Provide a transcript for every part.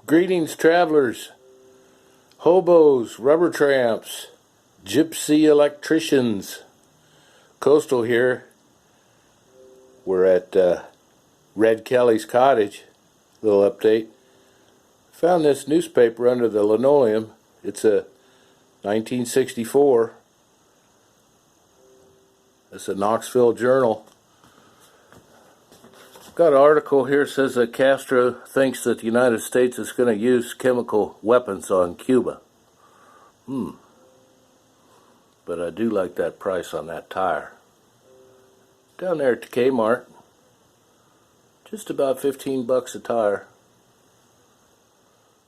Greetings, travelers, hobos, rubber tramps, gypsy electricians. Coastal here. We're at Red Kelly's cottage. Little update. Found this newspaper under the linoleum. It's a 1964. It's a Knoxville Journal. Got an article here that says that Castro thinks that the United States is going to use chemical weapons on Cuba. But I do like that price on that tire. Down there at the Kmart, just about 15 bucks a tire.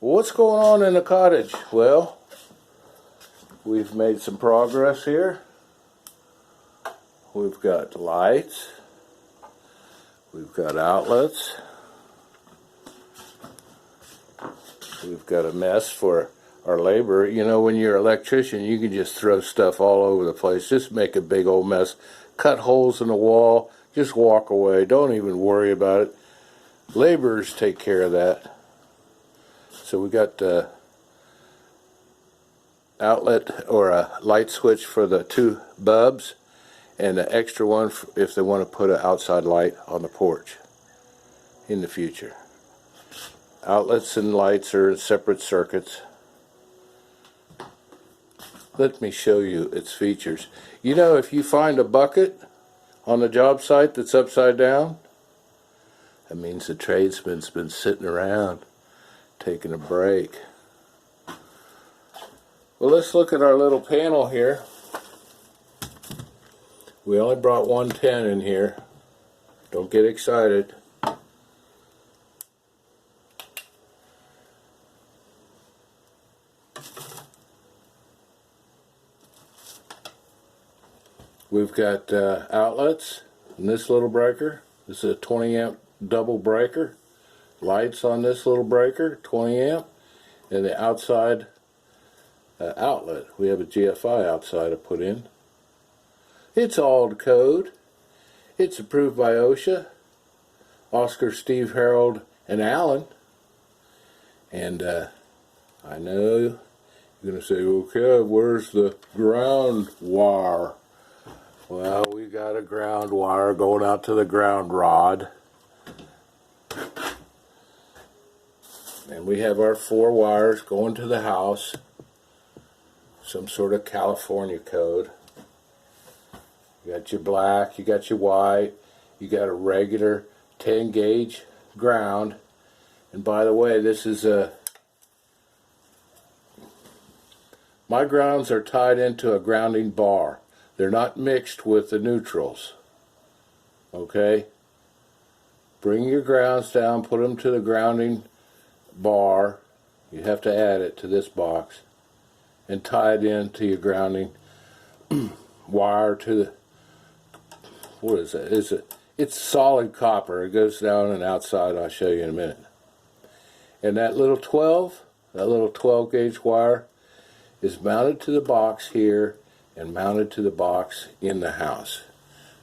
Well, what's going on in the cottage? Well, we've made some progress here. We've got lights. We've got outlets. We've got a mess for our labor. You know, when you're an electrician, you can just throw stuff all over the place. Just make a big old mess. Cut holes in the wall. Just walk away. Don't even worry about it. Laborers take care of that. So we got the outlet or a light switch for the two bulbs, and an extra one if they want to put an outside light on the porch in the future. Outlets and lights are in separate circuits. Let me show you its features. You know, if you find a bucket on the job site that's upside down, that means the tradesman's been sitting around taking a break. Well, let's look at our little panel here. We only brought 110 in here. Don't get excited. We've got outlets in this little breaker. This is a 20 amp double breaker. Lights on this little breaker, 20 amp. And the outside outlet. We have a GFI outside to put in. It's all to code. It's approved by OSHA, Oscar, Steve, Harold, and Alan. And I know you're going to say, okay, where's the ground wire? Well, we got a ground wire going out to the ground rod. And we have our 4 wires going to the house. Some sort of California code. You got your black, you got your white, you got a regular 10 gauge ground. And by the way, this is my grounds are tied into a grounding bar. They're not mixed with the neutrals. Okay? Bring your grounds down, put them to the grounding bar. You have to add it to this box. And tie it into your grounding wire to the, what is that? It's solid copper. It goes down and outside. I'll show you in a minute. And that little 12 gauge wire is mounted to the box here and mounted to the box in the house.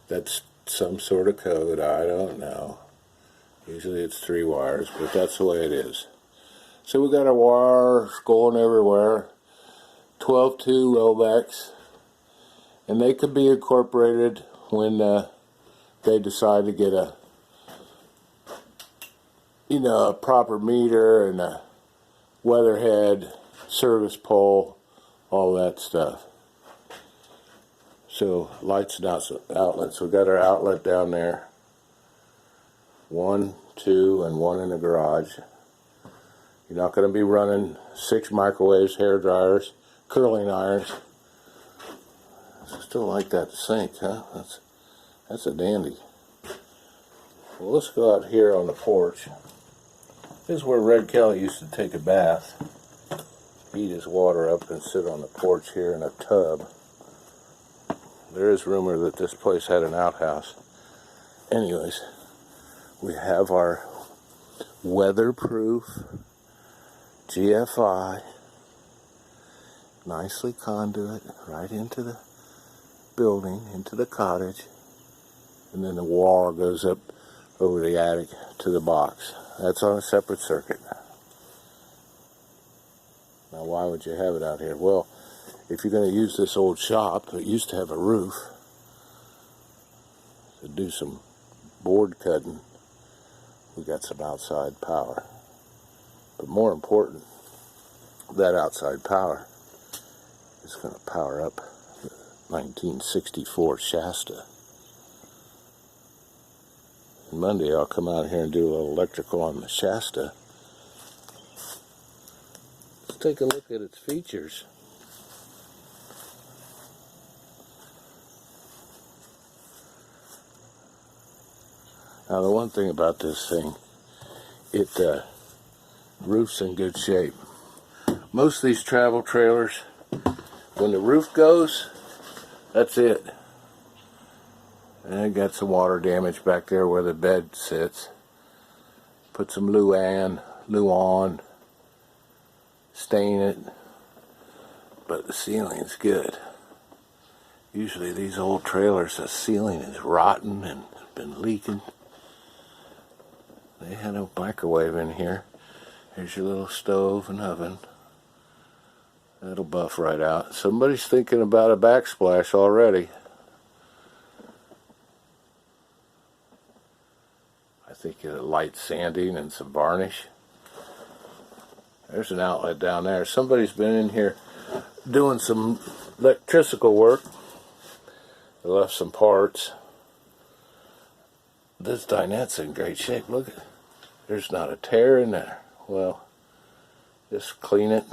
That's some sort of code. I don't know. Usually it's 3 wires, but that's the way it is. So we got our wires going everywhere. 12-2 Robex, and they could be incorporated when they decide to get a proper meter and a weatherhead, service pole, all that stuff. So lights and outlets. We got our outlet down there. 1, 2, and 1 in the garage. You're not going to be running 6 microwaves, hair dryers, curling irons. Still like that sink, huh? That's a dandy. Well, let's go out here on the porch. This is where Red Kelly used to take a bath. Heat his water up and sit on the porch here in a tub. There is rumor that this place had an outhouse. Anyways, we have our weatherproof GFI. Nicely conduit right into the building, into the cottage, and then the wall goes up over the attic to the box. That's on a separate circuit. why would you have it out here? Well, if you're going to use this old shop, it used to have a roof to do some board cutting. We got some outside power. But more important, that outside power is going to power up the 1964 Shasta. And Monday I'll come out here and do a little electrical on the Shasta. Let's take a look at its features. Now the one thing about this thing, it roof's in good shape. Most of these travel trailers, when the roof goes, that's it. And it got some water damage back there where the bed sits. Put some Luan, stain it, but the ceiling's good. Usually these old trailers, the ceiling is rotten and been leaking. They had a microwave in here. Here's your little stove and oven. That'll buff right out. Somebody's thinking about a backsplash already. I think a light sanding and some varnish. There's an outlet down there. Somebody's been in here doing some electrical work. They left some parts. This dinette's in great shape. Look, there's not a tear in there. Well, just clean it.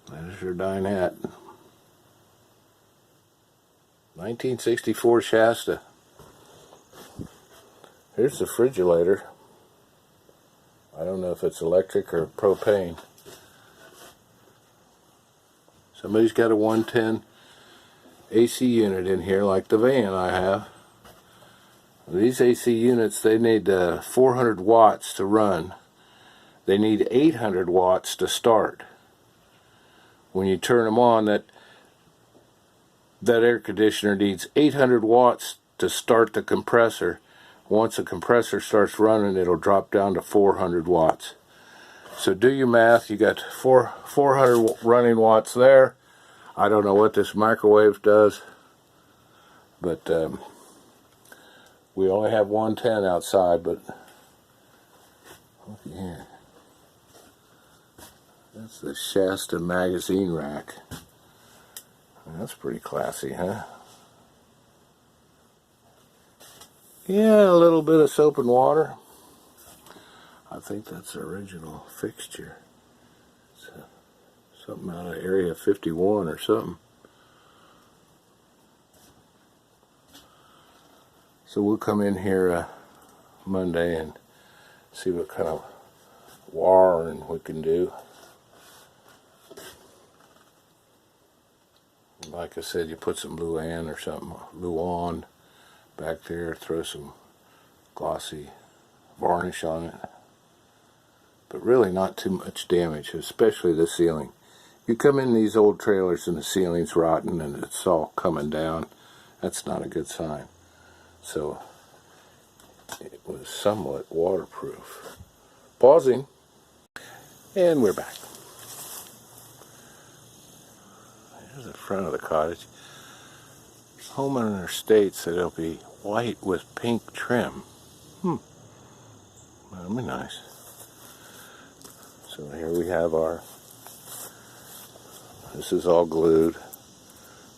There's your dinette. 1964 Shasta. Here's the refrigerator. I don't know if it's electric or propane. Somebody's got a 110 AC unit in here like the van I have. These AC units, they need 400 watts to run. They need 800 watts to start. When you turn them on, that air conditioner needs 800 watts to start the compressor. Once the compressor starts running, it'll drop down to 400 watts. So do your math. You got 400 running watts there. I don't know what this microwave does, but we only have 110 outside. But look here. That's the Shasta magazine rack. That's pretty classy, huh? Yeah, a little bit of soap and water. I think that's the original fixture. It's something out of Area 51 or something. So we'll come in here Monday and see what kind of wiring we can do. Like I said, you put some Luan or something, Luan back there, throw some glossy varnish on it. But really not too much damage, especially the ceiling. You come in these old trailers and the ceiling's rotten and it's all coming down. That's not a good sign. So it was somewhat waterproof. Pausing, and we're back. Here's the front of the cottage. Homeowner states that it'll be white with pink trim. That'll be nice. So here we have this is all glued.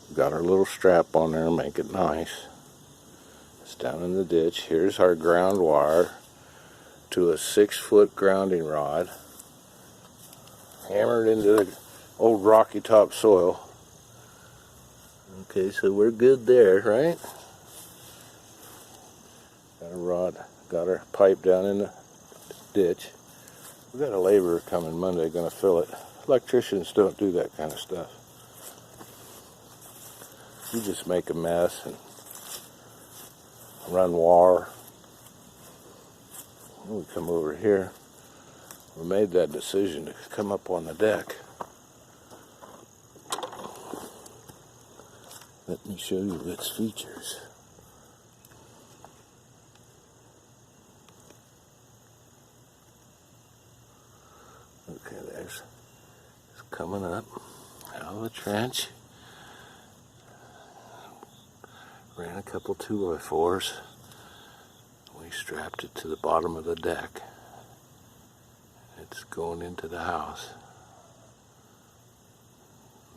We've got our little strap on there, make it nice. It's down in the ditch. Here's our ground wire to a 6-foot grounding rod, hammered into the old rocky top soil. Okay, so we're good there, right? Got a rod, got our pipe down in the ditch. We got a laborer coming Monday, gonna fill it. Electricians don't do that kind of stuff. You just make a mess and run wire. We come over here. We made that decision to come up on the deck. Let me show you its features. coming up out of the trench. Ran a couple 2x4s. We strapped it to the bottom of the deck. It's going into the house.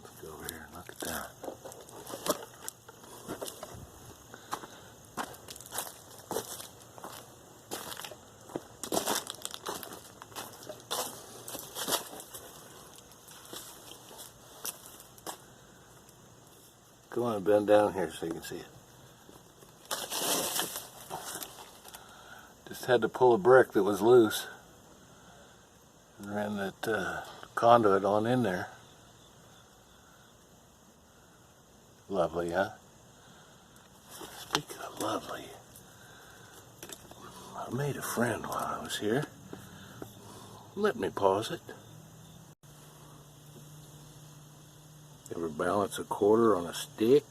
Let's go over here and look at that. Go on and bend down here so you can see it. Just had to pull a brick that was loose and ran that conduit on in there. Lovely, huh? Speaking of lovely, I made a friend while I was here. Let me pause it. Ever balance a quarter on a stick?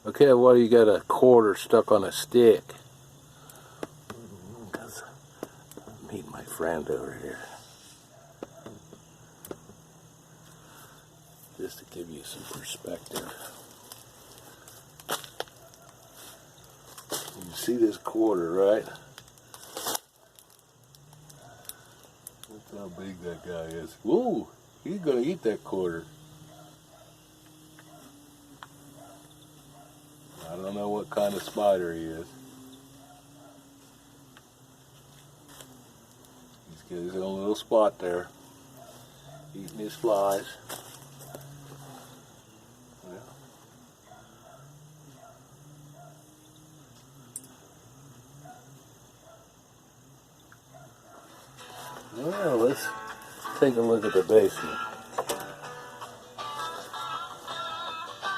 Okay, why do you got a quarter stuck on a stick? Because I'm meeting my friend over here. Just to give you some perspective. You see this quarter, right? Look how big that guy is. Whoa, he's gonna eat that quarter. I don't know what kind of spider he is. He's got his own little spot there, eating his flies. Well, let's take a look at the basement.